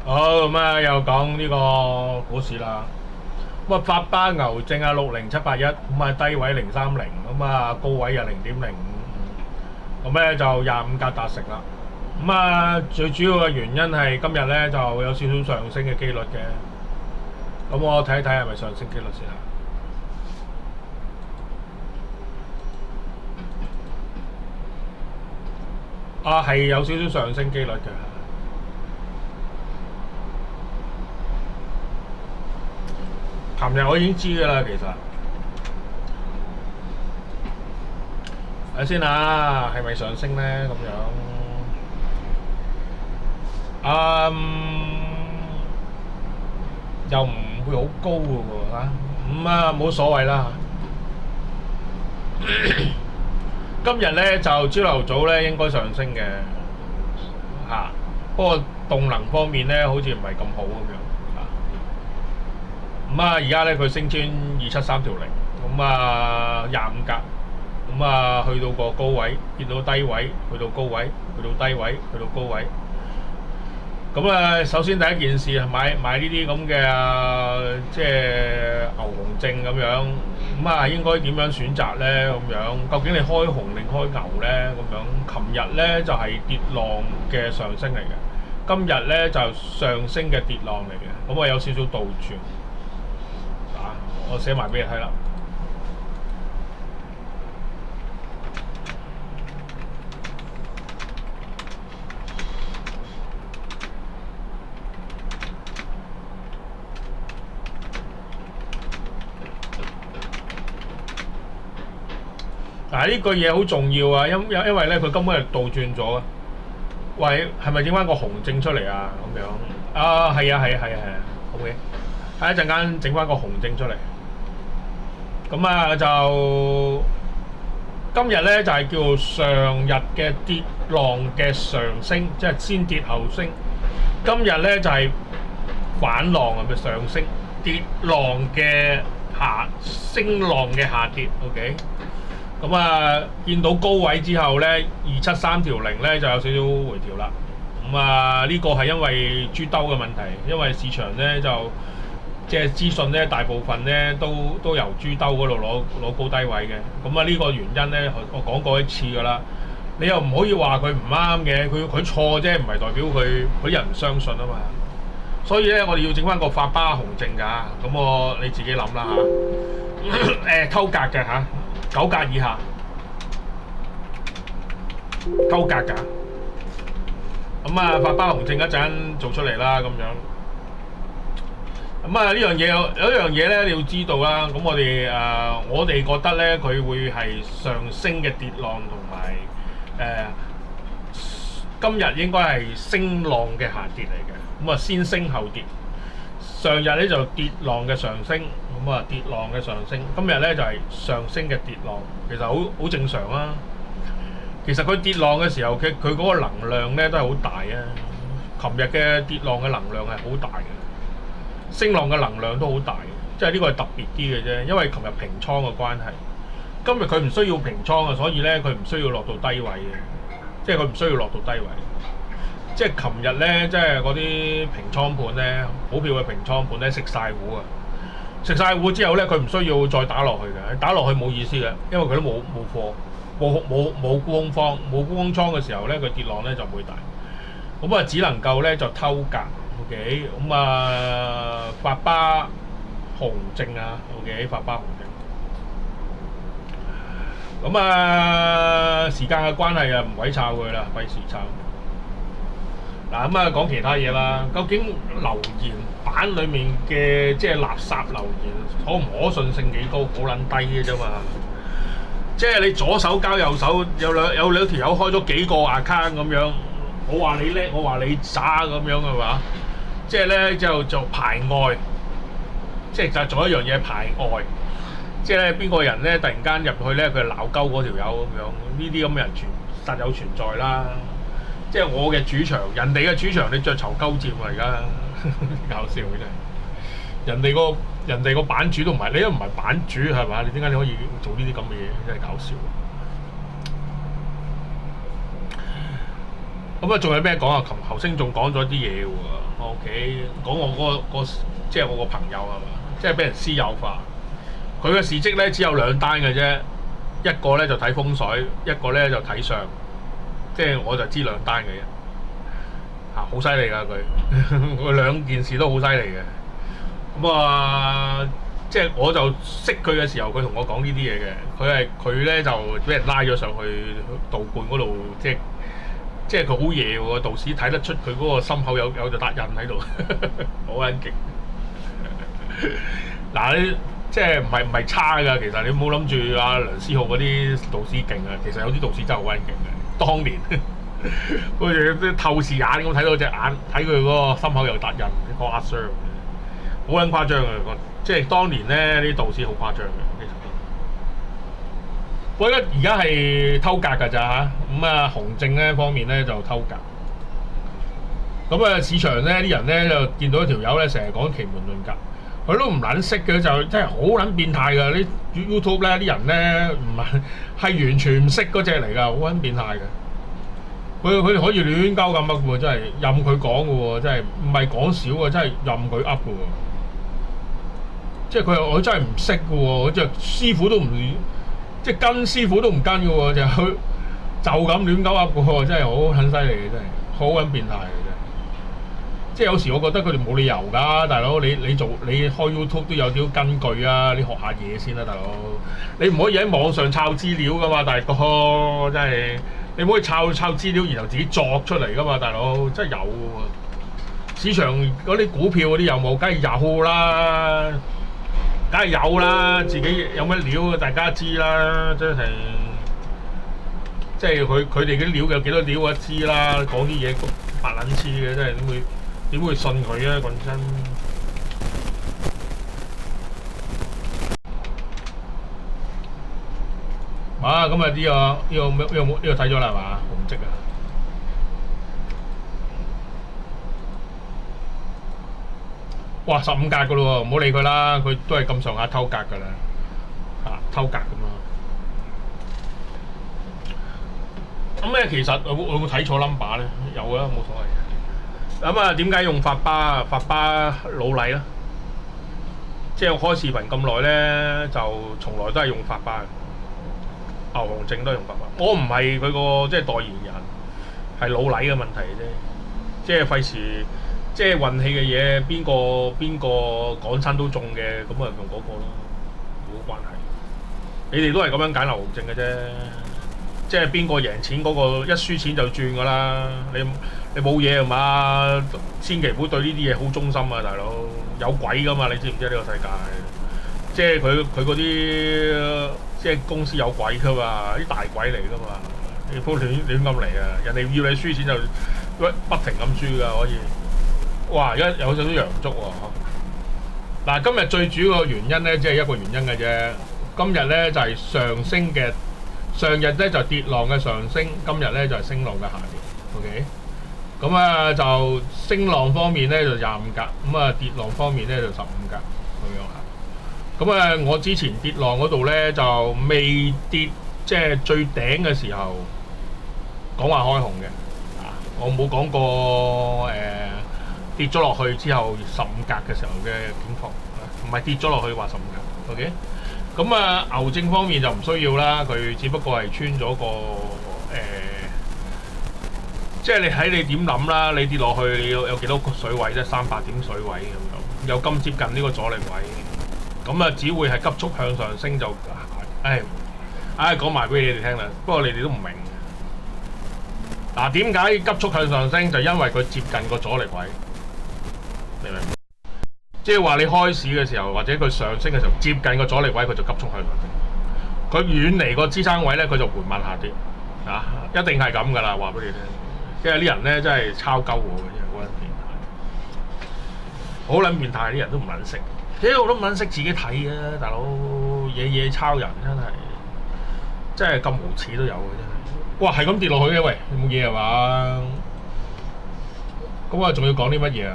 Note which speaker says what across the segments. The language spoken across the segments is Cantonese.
Speaker 1: 好咁啊，又講呢個股市啦。咁啊，發巴牛證啊60781，咁啊低位030，咁啊高位啊0.055，咁咧就25格達成啦。咁啊，最主要嘅原因係今日咧就有少少上升嘅機率嘅。咁我睇一睇係咪上升機率先啦。啊，係有少少上升機率嘅。琴日我已經知㗎啦，其實。睇先啊，係咪上升咧？咁樣，又唔會好高嘅喎嚇。咁啊，冇所謂啦。今日咧就朝頭早咧應該上升嘅嚇，不過動能方面咧好似唔係咁好咁樣嚇。咁啊，而家咧佢升穿273.0，咁啊25格。咁啊，去到個高位，見到低位，去到高位，去到低位，去到高位。咁啊，首先第一件事係買呢啲咁嘅即係牛熊證咁樣。咁啊，應該點樣選擇咧？咁樣究竟你開熊定開牛咧？咁樣，琴日咧就係跌浪嘅上升嚟嘅，今日咧就上升嘅跌浪嚟嘅。咁我有少少倒轉啊，我寫埋俾你睇啦。嗱，呢句嘢好重要啊，因為咧佢根本係倒轉咗啊！喂，係咪整翻個紅證出嚟啊？咁樣啊，係啊，係啊，係啊，係啊，OK。睇一陣間整翻個紅證出嚟。咁啊，就今日咧就係叫上日嘅跌浪嘅上升，即係先跌後升。今日咧就係反浪嘅上升，跌浪嘅升浪嘅下跌。OK。咁啊，見到高位之後咧，273.0咧就有少少回調啦。咁啊，呢個係因為豬兜嘅問題，因為市場咧就即係資訊咧，大部分咧都由豬兜嗰度攞高低位嘅。咁啊，呢個原因咧，我講過一次㗎啦。你又唔可以話佢唔啱嘅，佢錯啫，唔係代表佢啲人唔相信啊嘛。所以咧，我哋要整翻個發巴紅證㗎。咁你自己諗啦嚇。溝格嘅嚇。9格以下，溝格㗎。咁啊，發巴紅證一陣做出嚟啦，咁樣。咁啊，呢樣嘢有一樣嘢咧，你要知道啦。咁我哋覺得咧，佢會係上升嘅跌浪，同埋今日應該係升浪嘅下跌嚟嘅。咁啊，先升後跌。上日咧就跌浪嘅上升，咁啊跌浪嘅上升。今日咧就係上升嘅跌浪，其實好正常啊。其實佢跌浪嘅時候，佢嗰個能量咧都係好大啊。琴日嘅跌浪嘅能量係好大嘅，升浪嘅能量都好大嘅，即係呢個係特別啲嘅啫。因為琴日平倉嘅關係，今日佢唔需要平倉啊，所以咧佢唔需要落到低位嘅，即係佢唔需要落到低位。即係琴日咧，即係嗰啲平倉盤咧，股票嘅平倉盤咧食晒糊啊！食晒糊之後咧，佢唔需要再打落去嘅，打落去冇意思嘅，因為佢都冇貨，冇沽空方，冇沽空倉嘅時候咧，佢跌浪咧就唔會大。咁啊，只能夠咧就偷格 ，OK。咁啊，發巴紅證啊，OK，發巴紅證。咁啊，時間嘅關係啊，唔鬼炒佢啦，費事炒。嗱咁啊，講其他嘢啦。究竟留言板裡面嘅即係垃圾留言，可唔可信性幾高？好撚低嘅啫嘛。即係你左手交右手，有兩條友開咗幾個 account 咁樣，我話你叻，我話你渣咁樣係嘛？即係咧就做排外，即係就做一樣嘢排外。即係咧邊個人咧突然間入去咧，佢鬧鳩嗰條友咁樣，呢啲咁嘅人實有存在啦。即係我嘅主場，人哋嘅主場，你着籌鳩佔啊！而家搞笑真係，人哋個版主都唔係，你都唔係版主係嘛？你點解你可以做呢啲咁嘅嘢？真係搞笑。咁啊，仲有咩講啊？頭先仲講咗啲嘢喎。OK，講我即係我個朋友係嘛，即係俾人私有化。佢嘅事蹟咧只有兩單嘅啫，一個咧就睇風水，一個咧就睇相。即係我就知兩單嘅啫。好犀利㗎佢，佢兩件事都好犀利嘅。咁啊，即係我就識佢嘅時候，佢同我講呢啲嘢嘅。佢咧就俾人拉咗上去道觀嗰度，即係佢好嘢喎，道士睇得出佢嗰個心口有隻達印喺度，好撚勁。嗱，你即係唔係差㗎？其實你唔好諗住阿梁思浩嗰啲道士勁啊，其實有啲道士真係好撚勁嘅。當年好似啲透視眼咁睇到隻眼，睇佢嗰個心口有達印，啲誇張，好撚誇張嘅。即係當年咧啲道士好誇張嘅。我覺得而家係偷格㗎咋嚇，咁啊洪正咧方面咧就偷格，咁啊市場咧啲人咧就見到條友咧成日講奇門遁甲，佢都唔撚識嘅，就真係好撚變態㗎！啲 YouTube 咧啲人咧唔係完全唔識嗰隻嚟㗎，好撚變態嘅。佢可以亂鳩咁噏喎，真係任佢講嘅喎，真係唔係講少喎，真係任佢噏嘅喎。即係佢真係唔識嘅喎，即係師傅都唔。即係跟師傅都唔跟嘅喎，就咁亂鳩噏嘅喎，真係好撚犀利嘅，真係好撚變態嘅真係。即係有時我覺得佢哋冇理由㗎，大佬你開 YouTube 都有啲根據啊，你學下嘢先啦，大佬。你唔可以喺網上抄資料㗎嘛，大哥真係你唔可以抄資料，然後自己作出嚟㗎嘛，大佬真係有喎。市場嗰啲股票嗰啲有冇？梗係有啦。梗係有啦，自己有乜料大家知啦，真係即係佢哋啲料有幾多料啊知啦，講啲嘢白撚黐嘅，真係點會信佢啊？講真，咁啊呢個睇咗啦係嘛？紅色啊！哇，15格㗎咯喎，唔好理佢啦，佢都係咁上下偷格㗎啦，偷格咁咯。咁咧其實我會睇錯 number 咧，有啊，冇所謂。咁啊，點解用法巴老禮啦？即係我開視頻咁耐咧，就從來都係用法巴嘅。牛熊證都係用法巴，我唔係佢個即係代言人，係老禮嘅問題啫，即係費事。即係運氣嘅嘢，邊個講親都中嘅，咁啊用嗰個咯，冇關係。你哋都係咁樣揀牛熊證嘅啫，即係邊個贏錢嗰個一輸錢就轉㗎啦。你冇嘢係嘛？千祈唔好對呢啲嘢好忠心啊，大佬有鬼㗎嘛？你知唔知呢個世界？即係佢嗰啲即係公司有鬼㗎嘛？啲大鬼嚟㗎嘛？你唔好亂咁嚟啊！人哋要你輸錢就不停咁輸㗎，可以。哇！而家有少少陽燭喎。嗱，今日最主要嘅原因咧，只係一個原因嘅啫。今日咧就係上升嘅，上日咧就跌浪嘅上升，今日咧就係升浪嘅下跌。OK，咁啊就升浪方面咧就25格，咁啊跌浪方面咧就15格咁樣嚇。咁啊，我之前跌浪嗰度咧就未跌，即係最頂嘅時候講話開紅嘅，我冇講過跌咗落去之後15格嘅時候嘅景況，唔係跌咗落去話15格 ，OK？ 咁啊牛證方面就唔需要啦，佢只不過係穿咗個即係你睇你點諗啦，你跌落去你有幾多水位啫？300點水位咁樣，有咁接近呢個阻力位，咁啊只會係急速向上升就，講埋俾你哋聽啦，不過你哋都唔明。嗱，點解急速向上升？就因為佢接近個阻力位。明唔明？即係話你開市嘅時候，或者佢上升嘅時候，接近個阻力位，佢就急速向上升；佢遠離個支撐位咧，佢就緩慢下跌。一定係咁噶啦，話俾你聽。因為啲人咧真係抄鳩我嘅，真係好撚變態，好撚變態，啲人都唔撚識。我都唔撚識自己睇啊，大佬嘢抄人真係咁無恥都有嘅真係。哇，係咁跌落去嘅，喂，你冇嘢係嘛？咁啊，仲要講啲乜嘢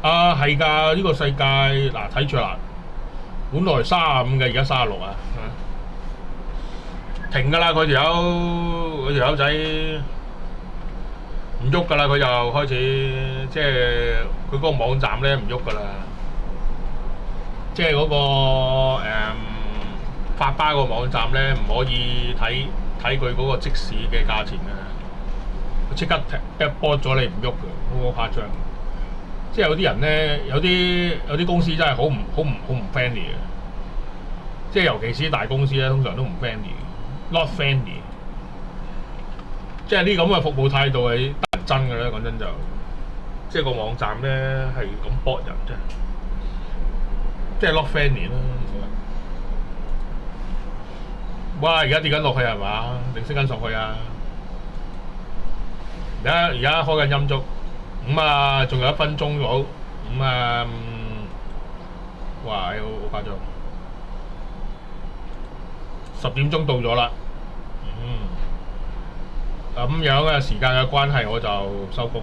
Speaker 1: 啊？係㗎，呢個世界嗱睇住啦，本來35嘅，而家36啊，停㗎啦！佢條友仔唔喐㗎啦，佢就開始即係佢嗰個網站咧唔喐㗎啦，即係嗰個發巴個網站咧唔可以睇佢嗰個即時嘅價錢嘅，佢即刻 backboard 咗你唔喐嘅，好誇張。即係有啲人咧，有啲公司真係好唔 friendly 嘅，即係尤其是啲大公司咧，通常都唔 friendly，not friendly。即係呢咁嘅服務態度係得人憎嘅咧，講真就，即係個網站咧係咁搏人啫，即係 not friendly 啦。哇！而家跌緊落去係嘛？定升緊上去啊？而家開緊陰燭，咁啊仲有1分鐘好，咁啊哇！好誇張，10點鐘到咗啦，咁樣嘅時間嘅關係，我就收工。